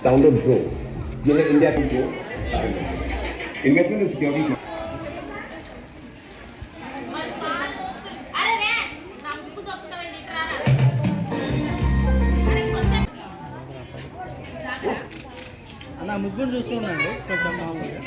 Download Pro. Unit India to go. Investment in security. అన్న ముగ్గురు చూస్తున్నాండి కొంచెం మామూలుగా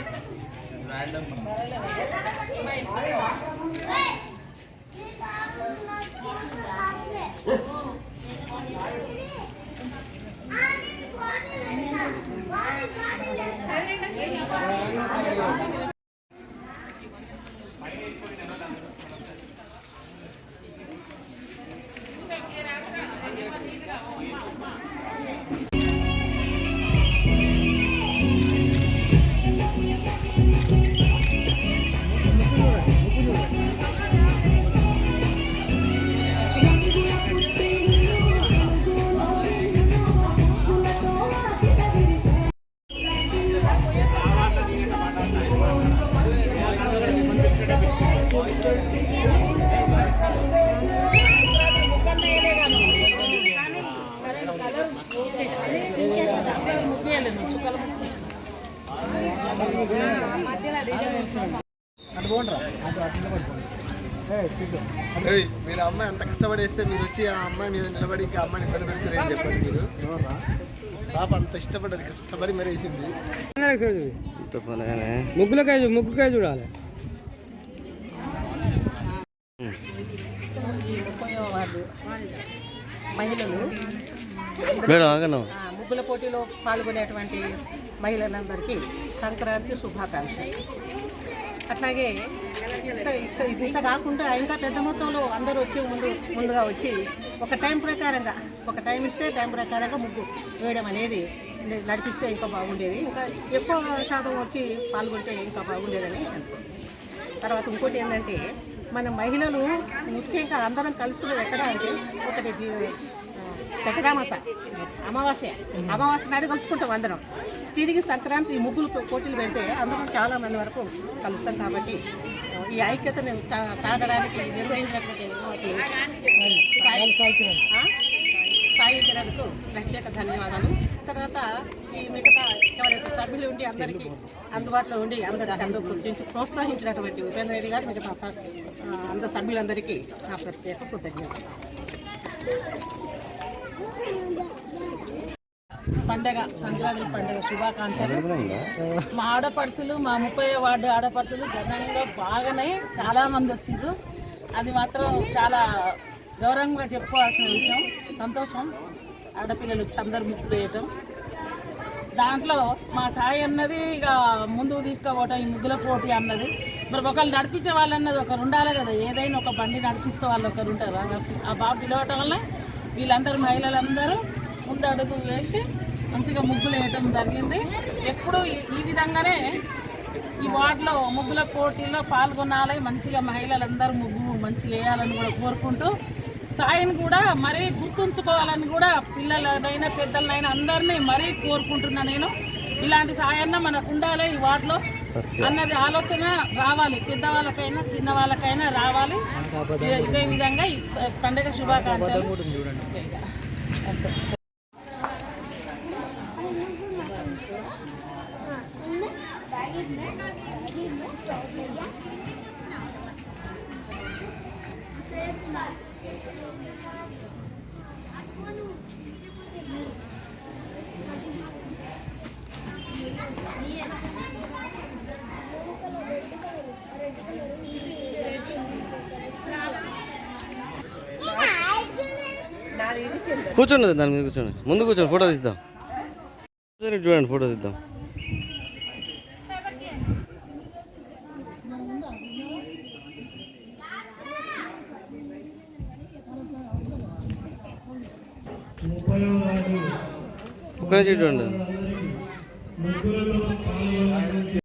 మీరు అమ్మాయి అంత కష్టపడేస్తే మీరు వచ్చి ఆ అమ్మాయి మీద నిలబడి ఇంకా అమ్మాయిని ఇబ్బంది పెడతారని చెప్పండి. మీరు పాప అంత ఇష్టపడ్డది, కష్టపడి మరి వేసింది. ముగ్గుకాయ చూడాలి. మహిళలు ముగ్గుల పోటీలో పాల్గొనేటువంటి మహిళలందరికీ సంక్రాంతి శుభాకాంక్షలు. అట్లాగే ఇంత కాకుండా ఇంకా పెద్ద మొత్తంలో అందరూ వచ్చి ముందుగా వచ్చి ఒక టైం ఇస్తే టైం ప్రకారంగా ముగ్గు వేయడం అనేది నడిపిస్తే ఇంకా బాగుండేది. ఇంకా ఎక్కువ శాతం వచ్చి పాల్గొంటే ఇంకా బాగుండేదని అనుకుంటున్నాను. తర్వాత ఇంకోటి ఏంటంటే మన మహిళలు ముఖ్యంగా అందరం కలుసుకునేది ఎక్కడ అంటే ఒకటి తెగదామస అమావాస్య నాడు కలుసుకుంటాం అందరం. తిరిగి సంక్రాంతి ముగ్గులు పోటీలు పెడితే అందరం చాలా మంది వరకు కలుస్తాం. కాబట్టి ఈ ఐక్యతను చాటడానికి నిర్వహించినటువంటి సాయి కిరణ్కు ప్రత్యేక ధన్యవాదాలు. తర్వాత ఈ మిగతా ఎవరైతే సభ్యులు ఉండి అందరికీ అందుబాటులో ఉండి అందరూ గురించి ప్రోత్సహించినటువంటి ఉపేంద్ర రెడ్డి గారు మిగతా అందరు సభ్యులందరికీ నా ప్రత్యేక కృతజ్ఞతలు. సంక్రాంతి పండుగ శుభాకాంక్షలు. మా ఆడపడుచులు, మా 30వ వార్డు ఆడపడుచులు ఘనంగా బాగానే చాలామంది వచ్చిర్రు. అది మాత్రం చాలా గౌరవంగా చెప్పుకోవాల్సిన విషయం. సంతోషం. ఆడపిల్లలు అందరు ముగ్గులు వేయటం, దాంట్లో మా సాయి అన్నది ఇక ముందుకు తీసుకుపోవటం, ఈ ముగ్గుల పోటీ అన్నది. మరి ఒకళ్ళు నడిపించే వాళ్ళన్నది ఒకరు ఉండాలి కదా. ఏదైనా ఒక బండి నడిపిస్తే వాళ్ళు ఒకరు ఉంటారు. ఆ బాబు పిలవటం వల్ల వీళ్ళందరూ మహిళలందరూ ముందు అడుగు వేసి మంచిగా ముగ్గులు వేయటం జరిగింది. ఎప్పుడు ఈ విధంగానే ఈ వార్డులో ముగ్గుల పోటీల్లో పాల్గొనాలి, మంచిగా మహిళలందరూ ముగ్గు మంచిగా వేయాలని కూడా కోరుకుంటూ, సాయిని కూడా మరీ గుర్తుంచుకోవాలని కూడా పిల్లలనైనా పెద్దలనైనా అందరినీ మరీ కోరుకుంటున్నా నేను. ఇలాంటి సాయన్న మనకు ఉండాలి ఈ వార్డులో అన్నది ఆలోచన రావాలి. పెద్దవాళ్ళకైనా చిన్న వాళ్ళకైనా రావాలి. ఇదే విధంగా పండుగ శుభాకాంక్షలు. కూర్చోండి, దాని మీద కూర్చోండి, ముందు కూర్చోండి, ఫోటో తీద్దాం. చూడండి, ఫోటో తీద్దాం. ఒక్క చూడండి.